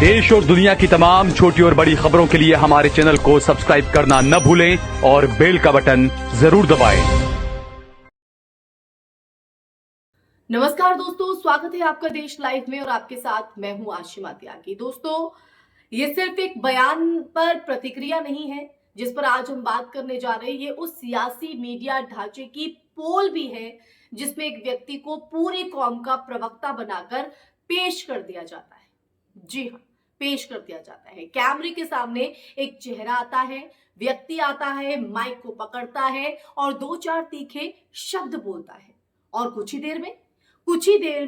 देश और दुनिया की तमाम छोटी और बड़ी खबरों के लिए हमारे चैनल को सब्सक्राइब करना न भूलें और बेल का बटन जरूर दबाएं। नमस्कार दोस्तों, स्वागत है आपका देश लाइव में और आपके साथ मैं हूं आशिमा त्यागी। दोस्तों, ये सिर्फ एक बयान पर प्रतिक्रिया नहीं है जिस पर आज हम बात करने जा रहे हैं। ये उस सियासी मीडिया ढांचे की पोल भी है जिसमें एक व्यक्ति को पूरी कौम का प्रवक्ता बनाकर पेश कर दिया जाता है। जी हाँ, पेश कर दिया जाता है। कैमरे के सामने एक चेहरा आता है, व्यक्ति आता है, माइक को पकड़ता है और दो चार तीखे शब्द बोलता है और कुछ ही देर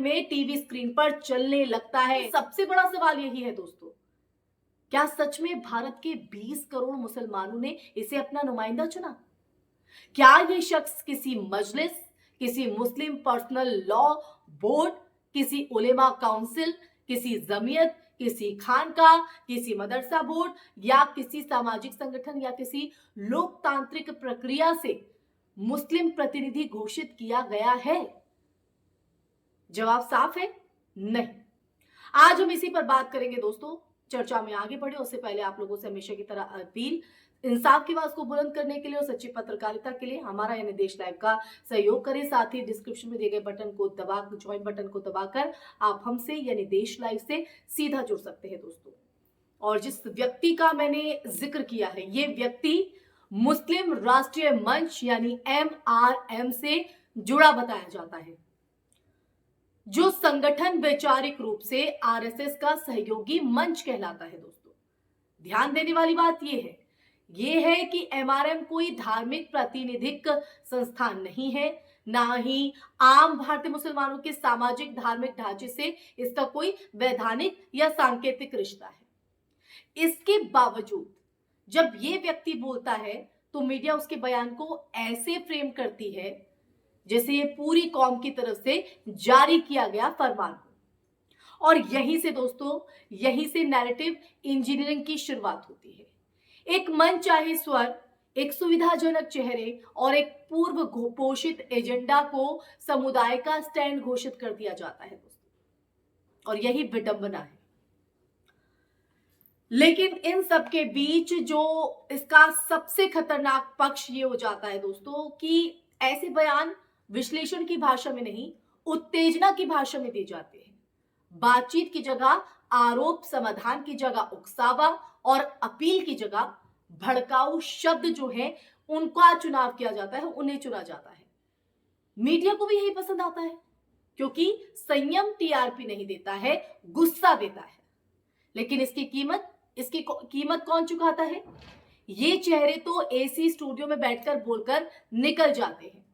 में टीवी स्क्रीन पर चलने लगता है। सबसे बड़ा सवाल यही है दोस्तों, क्या सच में भारत के 20 करोड़ मुसलमानों ने इसे अपना नुमाइंदा चुना? क्या ये शख्स किसी मजलिस, किसी मुस्लिम पर्सनल लॉ बोर्ड, किसी उलेमा काउंसिल, किसी जमीयत, किसी खानका, किसी मदरसा बोर्ड या किसी सामाजिक संगठन या किसी लोकतांत्रिक प्रक्रिया से मुस्लिम प्रतिनिधि घोषित किया गया है? जवाब साफ है, नहीं। आज हम इसी पर बात करेंगे दोस्तों। चर्चा में आगे बढ़े उससे पहले आप लोगों से हमेशा की तरह अपील, इंसाफ की आवाज को बुलंद करने के लिए और सच्ची पत्रकारिता के लिए हमारा यानी देश लाइव का सहयोग करें। साथ ही डिस्क्रिप्शन में दिए गए बटन को दबा, ज्वाइन बटन को दबाकर आप हमसे यानी देश लाइव से सीधा जुड़ सकते हैं दोस्तों। और जिस व्यक्ति का मैंने जिक्र किया है, ये व्यक्ति मुस्लिम राष्ट्रीय मंच यानी MRM से जुड़ा बताया जाता है, जो संगठन वैचारिक रूप से RSS का सहयोगी मंच कहलाता है दोस्तों। ध्यान देने वाली बात यह है कि MRM कोई धार्मिक प्रातिनिधिक संस्थान नहीं है, ना ही आम भारतीय मुसलमानों के सामाजिक धार्मिक ढांचे से इसका कोई वैधानिक या सांकेतिक रिश्ता है। इसके बावजूद जब ये व्यक्ति बोलता है तो मीडिया उसके बयान को ऐसे फ्रेम करती है जैसे ये पूरी कौम की तरफ से जारी किया गया फरमान हो। और यहीं से दोस्तों, यहीं से नैरेटिव इंजीनियरिंग की शुरुआत होती है। एक मन चाहे स्वर, एक सुविधाजनक चेहरे और एक पूर्व घोषित एजेंडा को समुदाय का स्टैंड घोषित कर दिया जाता है दोस्तों, और यही विडंबना है। लेकिन इन सब के बीच जो इसका सबसे खतरनाक पक्ष ये हो जाता है दोस्तों कि ऐसे बयान विश्लेषण की भाषा में नहीं, उत्तेजना की भाषा में दिए जाते हैं। बातचीत की जगह आरोप, समाधान की जगह उकसावा और अपील की जगह भड़काऊ शब्द जो हैं उनका चुनाव किया जाता है, उन्हें चुना जाता है। मीडिया को भी यही पसंद आता है क्योंकि संयम TRP नहीं देता है, गुस्सा देता है। लेकिन इसकी कीमत कौन चुकाता है? ये चेहरे तो AC स्टूडियो में बैठकर बोलकर निकल जाते हैं,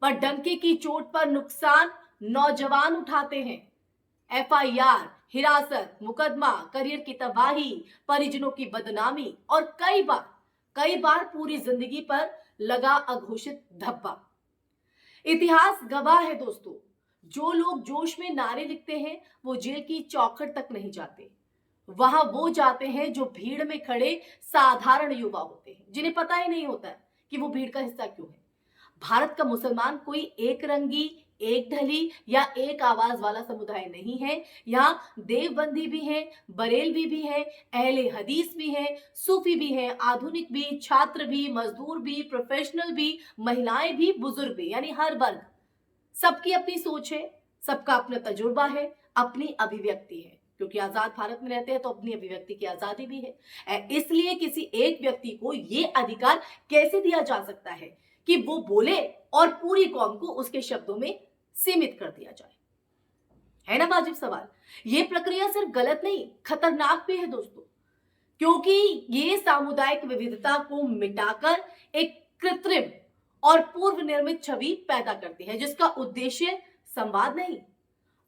पर डंके की चोट पर नुकसान नौजवान उठाते हैं। FIR, हिरासत, मुकदमा, करियर की तबाही, परिजनों की बदनामी और कई बार पूरी जिंदगी पर लगा अघोषित धब्बा। इतिहास गवाह है दोस्तों, जो लोग जोश में नारे लिखते हैं वो जेल की चौखट तक नहीं जाते। वहां वो जाते हैं जो भीड़ में खड़े साधारण युवा होते हैं, जिन्हें पता ही नहीं होता है कि वो भीड़ का हिस्सा क्यों है। भारत का मुसलमान कोई एक रंगी, एक ढली या एक आवाज वाला समुदाय नहीं है। यहाँ देवबंदी भी हैं, बरेलवी भी हैं, अहले हदीस भी हैं, सूफी भी हैं, आधुनिक भी, छात्र भी, मजदूर भी, प्रोफेशनल भी, महिलाएं भी, बुजुर्ग भी, यानी हर वर्ग। सबकी अपनी सोच है, सबका अपना तजुर्बा है, अपनी अभिव्यक्ति है, क्योंकि आजाद भारत में रहते हैं तो अपनी अभिव्यक्ति की आजादी भी है। इसलिए किसी एक व्यक्ति को यह अधिकार कैसे दिया जा सकता है कि वो बोले और पूरी कौम को उसके शब्दों में सीमित कर दिया जाए? है ना वाजिब सवाल। ये प्रक्रिया सिर्फ गलत नहीं, खतरनाक भी है दोस्तों, क्योंकि ये सामुदायिक विविधता को मिटाकर एक कृत्रिम और पूर्व निर्मित छवि पैदा करती है, जिसका उद्देश्य संवाद नहीं,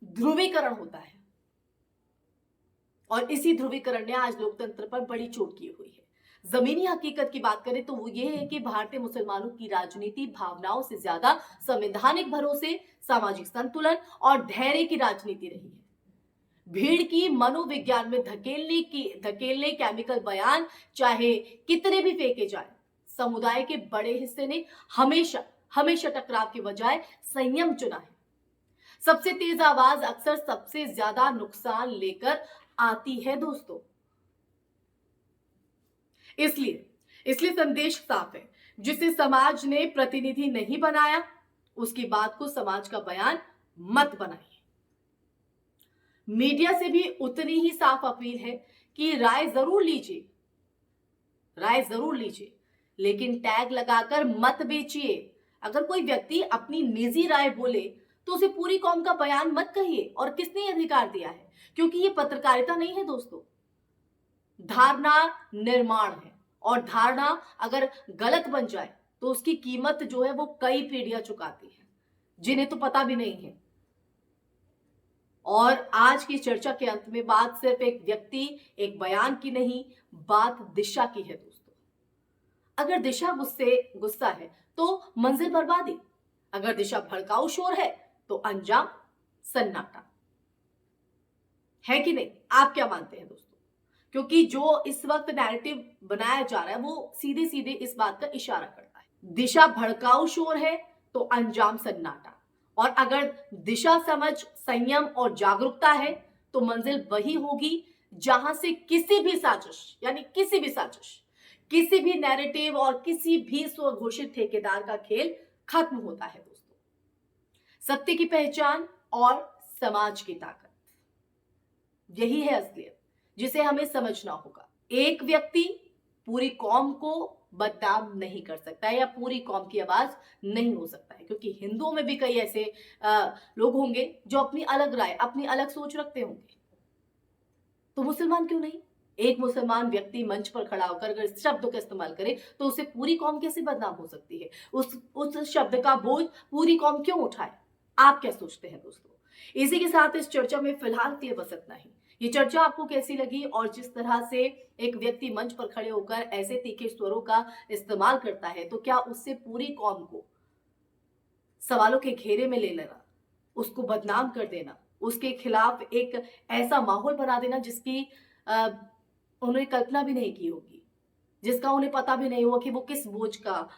ध्रुवीकरण होता है। और इसी ध्रुवीकरण ने आज लोकतंत्र पर बड़ी चोट की हुई है। जमीनी हकीकत की बात करें तो वो ये है कि भारतीय मुसलमानों की राजनीति भावनाओं से ज्यादा संवैधानिक भरोसे, सामाजिक संतुलन और धैर्य की राजनीति रही है। भीड़ की मनोविज्ञान में धकेलने केमिकल बयान चाहे कितने भी फेंके जाए, समुदाय के बड़े हिस्से ने हमेशा टकराव के बजाय संयम चुना है। सबसे तेज आवाज अक्सर सबसे ज्यादा नुकसान लेकर आती है दोस्तों। इसलिए संदेश साफ है, जिसे समाज ने प्रतिनिधि नहीं बनाया उसकी बात को समाज का बयान मत बनाइए। मीडिया से भी उतनी ही साफ अपील है कि राय जरूर लीजिए, लेकिन टैग लगाकर मत बेचिए। अगर कोई व्यक्ति अपनी निजी राय बोले तो उसे पूरी कौम का बयान मत कहिए। और किसने ये अधिकार दिया है? क्योंकि ये पत्रकारिता नहीं है दोस्तों, धारणा निर्माण है। और धारणा अगर गलत बन जाए तो उसकी कीमत जो है वो कई पीढ़ियां चुकाती है, जिन्हें तो पता भी नहीं है। और आज की चर्चा के अंत में बात सिर्फ एक व्यक्ति, एक बयान की नहीं, बात दिशा की है दोस्तों। अगर दिशा गुस्सा है तो मंजिल बर्बादी, अगर दिशा भड़काऊ शोर है तो अंजाम सन्नाटा। है कि नहीं? आप क्या मानते हैं दोस्तों? क्योंकि जो इस वक्त नैरेटिव बनाया जा रहा है वो सीधे सीधे इस बात का इशारा करता है, दिशा भड़काऊ शोर है तो अंजाम सन्नाटा। और अगर दिशा समझ, संयम और जागरूकता है तो मंजिल वही होगी जहां से किसी भी साजिश, किसी भी नैरेटिव और किसी भी स्वघोषित ठेकेदार का खेल खत्म होता है दोस्तों। सत्य की पहचान और समाज की ताकत, यही है असलियत जिसे हमें समझना होगा। एक व्यक्ति पूरी कौम को बदनाम नहीं कर सकता है या पूरी कौम की आवाज नहीं हो सकता है, क्योंकि हिंदुओं में भी कई ऐसे लोग होंगे जो अपनी अलग राय, अपनी अलग सोच रखते होंगे। तो मुसलमान क्यों नहीं? एक मुसलमान व्यक्ति मंच पर खड़ा होकर अगर इस शब्दों का इस्तेमाल करे तो उसे पूरी कौम कैसे बदनाम हो सकती है? उस शब्द का बोझ पूरी कौम क्यों उठाए? आप क्या सोचते हैं दोस्तों? इसी के साथ इस चर्चा में फिलहाल के लिए बस इतना ही। ये चर्चा आपको कैसी लगी? और जिस तरह से एक व्यक्ति मंच पर खड़े होकर ऐसे तीखे स्वरों का इस्तेमाल करता है, तो क्या उससे पूरी कौम को सवालों के घेरे में ले लेना, उसको बदनाम कर देना, उसके खिलाफ एक ऐसा माहौल बना देना जिसकी उन्होंने कल्पना भी नहीं की होगी, जिसका उन्हें पता भी नहीं हुआ कि वो किस बोझ का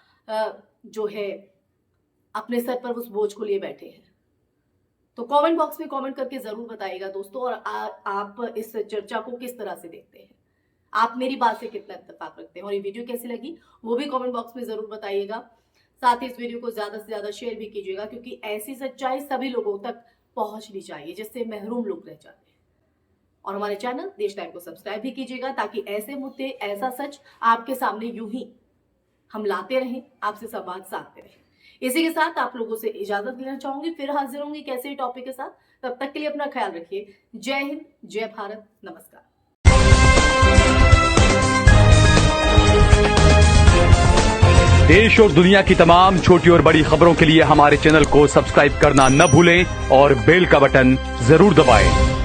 जो है अपने सर पर उस बोझ को लिए बैठे हैं। तो कमेंट बॉक्स में कमेंट करके जरूर बताइएगा दोस्तों। और आप इस चर्चा को किस तरह से देखते हैं? आप मेरी बात से कितना इत्तेफाक रखते हैं? और ये वीडियो कैसी लगी वो भी कमेंट बॉक्स में जरूर बताइएगा। साथ ही इस वीडियो को ज्यादा से ज्यादा शेयर भी कीजिएगा, क्योंकि ऐसी सच्चाई सभी लोगों तक पहुंचनी चाहिए जिससे महरूम लोग रह जाते हैं। और हमारे चैनल देश लाइव को सब्सक्राइब भी कीजिएगा, ताकि ऐसे मुद्दे, ऐसा सच आपके सामने यूं ही हम लाते रहें, आपसे संवाद साधते रहें। इसी के साथ आप लोगों से इजाजत लेना चाहूंगी, फिर हाजिर होंगी कैसे टॉपिक के साथ। तब तक के लिए अपना ख्याल रखिए। जय हिंद, जय भारत, नमस्कार। देश और दुनिया की तमाम छोटी और बड़ी खबरों के लिए हमारे चैनल को सब्सक्राइब करना न भूलें और बेल का बटन जरूर दबाएं।